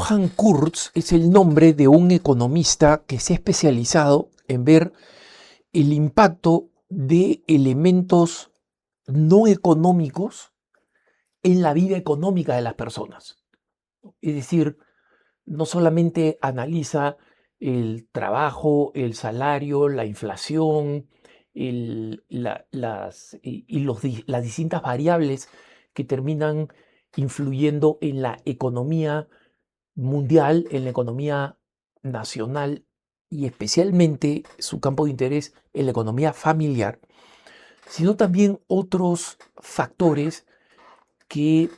Johann Kurz es el nombre de un economista que se ha especializado en ver el impacto de elementos no económicos en la vida económica de las personas. Es decir, no solamente analiza el trabajo, el salario, la inflación, las distintas variables que terminan influyendo en la economía mundial, en la economía nacional y especialmente su campo de interés en la economía familiar, sino también otros factores que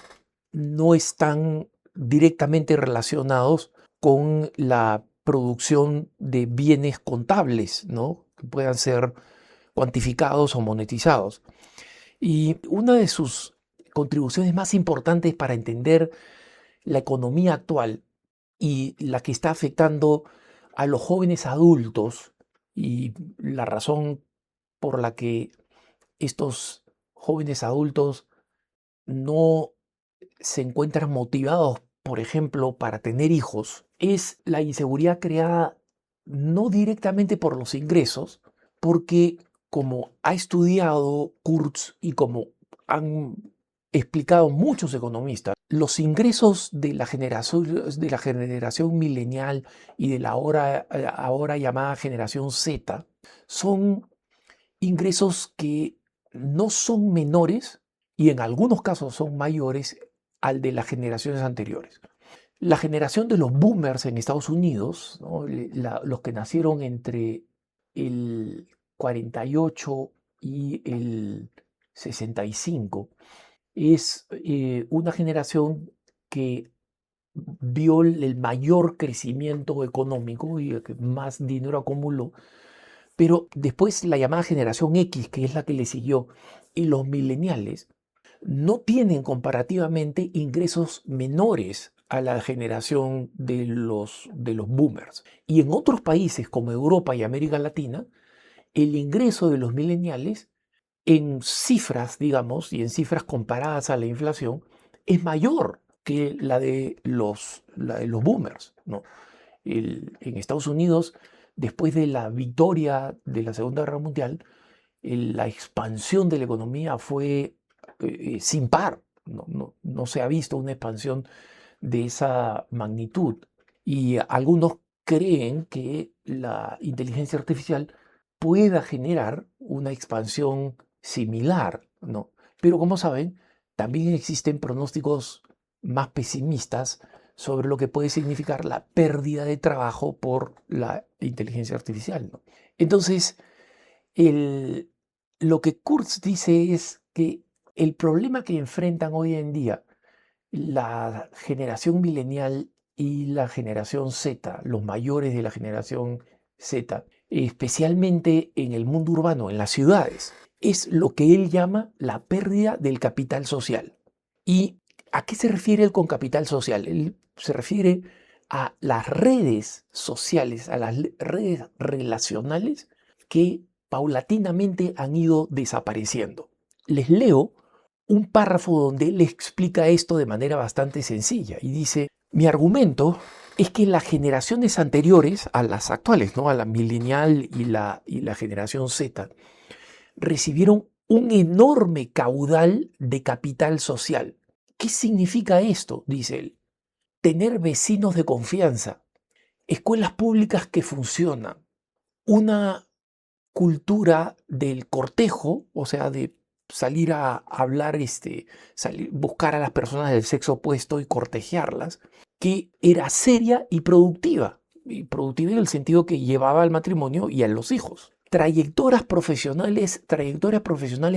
no están directamente relacionados con la producción de bienes contables, ¿no? Que puedan ser cuantificados o monetizados. Y una de sus contribuciones más importantes para entender la economía actual y la que está afectando a los jóvenes adultos y la razón por la que estos jóvenes adultos no se encuentran motivados, por ejemplo, para tener hijos, es la inseguridad creada no directamente por los ingresos, porque como ha estudiado Kurz y como han explicado muchos economistas, los ingresos de la generación milenial y de la ahora llamada generación Z son ingresos que no son menores y en algunos casos son mayores al de las generaciones anteriores. La generación de los boomers en Estados Unidos, ¿no? Los que nacieron entre el 48 y el 65, es una generación que vio el mayor crecimiento económico y el que más dinero acumuló, pero después la llamada generación X, que es la que le siguió, y los millennials, no tienen comparativamente ingresos menores a la generación de los boomers. Y en otros países como Europa y América Latina, el ingreso de los millennials en cifras, digamos, y en cifras comparadas a la inflación, es mayor que la de los boomers, ¿no? En Estados Unidos, después de la victoria de la Segunda Guerra Mundial, la expansión de la economía fue sin par. No se ha visto una expansión de esa magnitud. Y algunos creen que la inteligencia artificial pueda generar una expansión similar, ¿no? Pero como saben, también existen pronósticos más pesimistas sobre lo que puede significar la pérdida de trabajo por la inteligencia artificial, ¿no? Entonces, el, lo que Kurz dice es que el problema que enfrentan hoy en día la generación milenial y la generación Z, los mayores de la generación Z, especialmente en el mundo urbano, en las ciudades, es lo que él llama la pérdida del capital social. ¿Y a qué se refiere él con capital social? Él se refiere a las redes sociales, a las redes relacionales que paulatinamente han ido desapareciendo. Les leo un párrafo donde él explica esto de manera bastante sencilla y dice: mi argumento es que las generaciones anteriores a las actuales, ¿no? A la millennial y la generación Z, recibieron un enorme caudal de capital social. ¿Qué significa esto? Dice él. Tener vecinos de confianza, escuelas públicas que funcionan, una cultura del cortejo, o sea, de salir a hablar, buscar a las personas del sexo opuesto y cortejarlas, que era seria y productiva. Y productiva en el sentido que llevaba al matrimonio y a los hijos. Trayectorias profesionales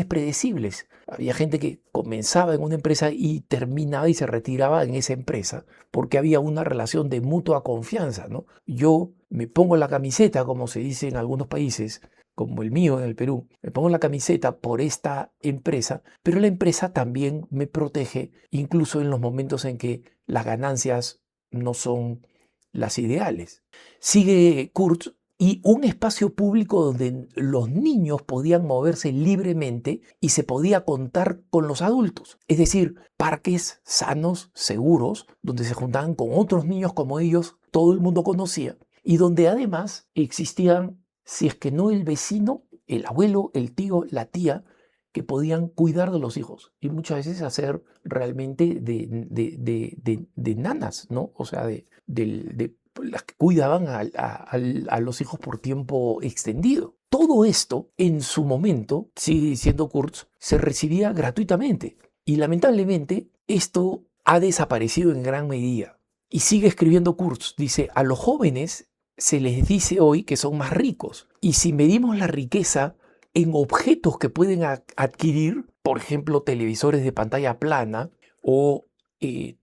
predecibles. Había gente que comenzaba en una empresa y terminaba y se retiraba en esa empresa porque había una relación de mutua confianza, ¿no? Yo me pongo la camiseta, como se dice en algunos países, como el mío en el Perú, me pongo la camiseta por esta empresa, pero la empresa también me protege, incluso en los momentos en que las ganancias no son las ideales. Sigue Kurz y un espacio público donde los niños podían moverse libremente y se podía contar con los adultos. Es decir, parques sanos, seguros, donde se juntaban con otros niños como ellos, todo el mundo conocía, y donde además existían, si es que no el vecino, el abuelo, el tío, la tía, que podían cuidar de los hijos y muchas veces hacer realmente de nanas, ¿no? O sea, de las que cuidaban a los hijos por tiempo extendido. Todo esto, en su momento, sigue diciendo Kurtz, se recibía gratuitamente. Y lamentablemente, esto ha desaparecido en gran medida. Y sigue escribiendo Kurtz, dice, a los jóvenes se les dice hoy que son más ricos. Y si medimos la riqueza en objetos que pueden adquirir, por ejemplo, televisores de pantalla plana o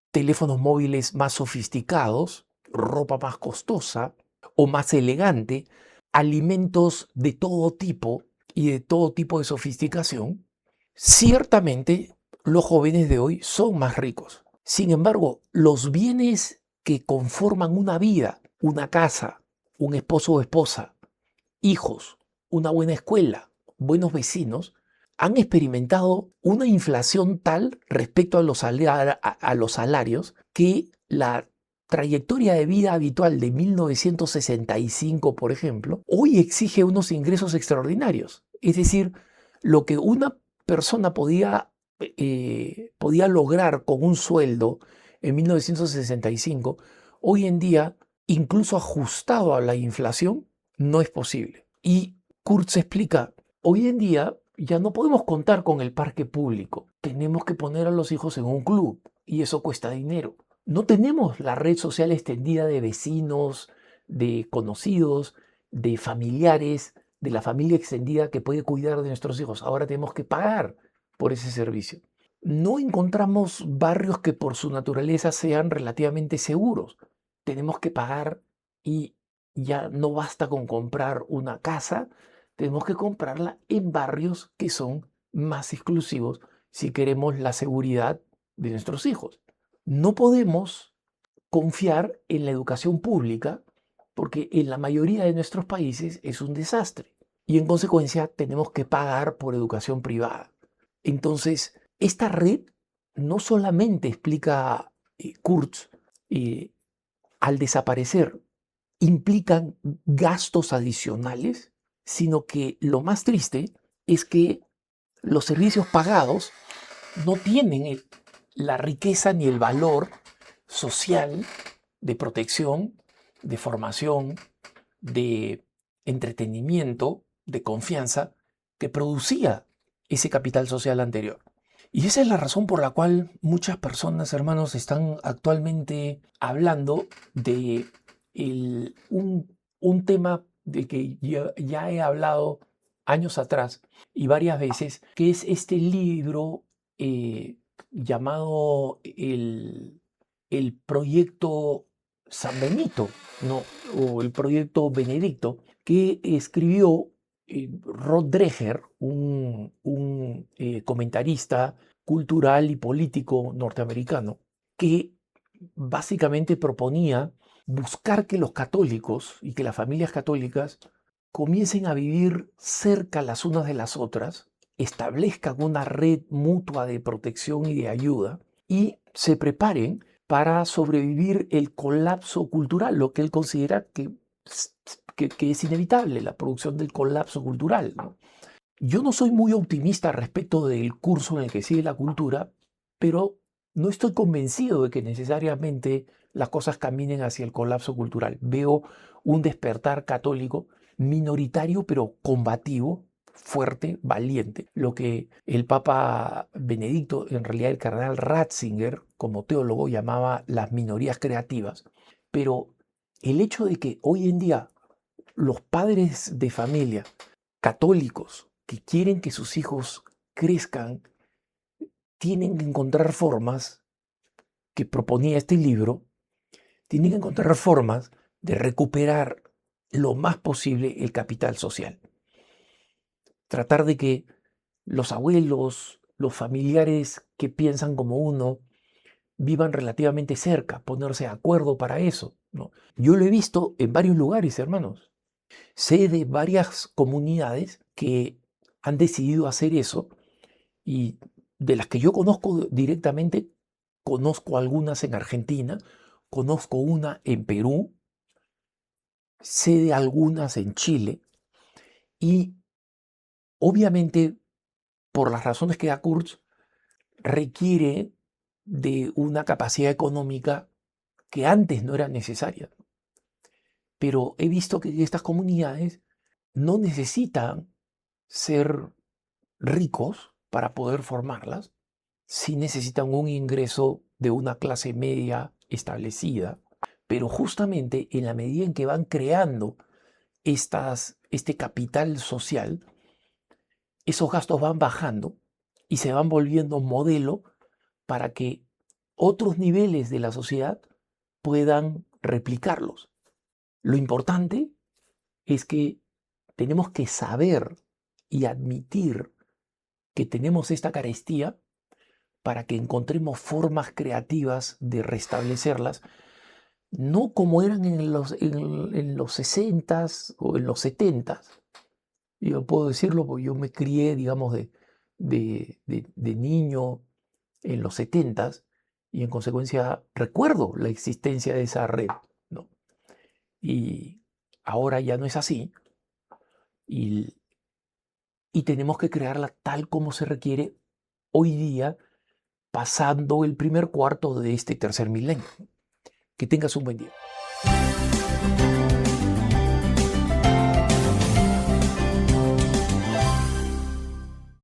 teléfonos móviles más sofisticados, ropa más costosa o más elegante, alimentos de todo tipo y de todo tipo de sofisticación, ciertamente los jóvenes de hoy son más ricos. Sin embargo, los bienes que conforman una vida, una casa, un esposo o esposa, hijos, una buena escuela, buenos vecinos, han experimentado una inflación tal respecto a los salarios que la trayectoria de vida habitual de 1965, por ejemplo, hoy exige unos ingresos extraordinarios. Es decir, lo que una persona podía lograr con un sueldo en 1965, hoy en día, incluso ajustado a la inflación, no es posible. Y Kurtz explica, hoy en día ya no podemos contar con el parque público, tenemos que poner a los hijos en un club y eso cuesta dinero. No tenemos la red social extendida de vecinos, de conocidos, de familiares, de la familia extendida que puede cuidar de nuestros hijos. Ahora tenemos que pagar por ese servicio. No encontramos barrios que por su naturaleza sean relativamente seguros. Tenemos que pagar y ya no basta con comprar una casa, tenemos que comprarla en barrios que son más exclusivos si queremos la seguridad de nuestros hijos. No podemos confiar en la educación pública porque en la mayoría de nuestros países es un desastre y en consecuencia tenemos que pagar por educación privada. Entonces, esta red no solamente explica Kurtz, al desaparecer implican gastos adicionales, sino que lo más triste es que los servicios pagados no tienen la riqueza ni el valor social de protección, de formación, de entretenimiento, de confianza que producía ese capital social anterior. Y esa es la razón por la cual muchas personas, hermanos, están actualmente hablando de un tema del que ya he hablado años atrás y varias veces, que es este libro llamado el proyecto San Benito, ¿no? O el proyecto Benedicto, que escribió Rod Dreher, un comentarista cultural y político norteamericano, que básicamente proponía buscar que los católicos y que las familias católicas comiencen a vivir cerca las unas de las otras, establezcan una red mutua de protección y de ayuda y se preparen para sobrevivir el colapso cultural, lo que él considera que es inevitable, la producción del colapso cultural, ¿no? Yo no soy muy optimista respecto del curso en el que sigue la cultura, pero no estoy convencido de que necesariamente las cosas caminen hacia el colapso cultural. Veo un despertar católico minoritario pero combativo, fuerte, valiente. Lo que el Papa Benedicto, en realidad el cardenal Ratzinger, como teólogo, llamaba las minorías creativas. Pero el hecho de que hoy en día los padres de familia católicos que quieren que sus hijos crezcan tienen que encontrar formas, que proponía este libro, tienen que encontrar formas de recuperar lo más posible el capital social. Tratar de que los abuelos, los familiares que piensan como uno, vivan relativamente cerca, ponerse de acuerdo para eso, ¿no? Yo lo he visto en varios lugares, hermanos. Sé de varias comunidades que han decidido hacer eso y de las que yo conozco directamente, conozco algunas en Argentina, conozco una en Perú, sé de algunas en Chile y obviamente por las razones que da Kurz requiere de una capacidad económica que antes no era necesaria. Pero he visto que estas comunidades no necesitan ser ricos para poder formarlas, sí necesitan un ingreso de una clase media establecida, pero justamente en la medida en que van creando este capital social, esos gastos van bajando y se van volviendo modelo para que otros niveles de la sociedad puedan replicarlos. Lo importante es que tenemos que saber y admitir que tenemos esta carestía para que encontremos formas creativas de restablecerlas, no como eran en los 60s o en los 70s. Yo puedo decirlo porque yo me crié, digamos, de niño en los 70s y en consecuencia recuerdo la existencia de esa red, ¿no? Y ahora ya no es así y, y tenemos que crearla tal como se requiere hoy día, pasando el primer cuarto de este tercer milenio. Que tengas un buen día.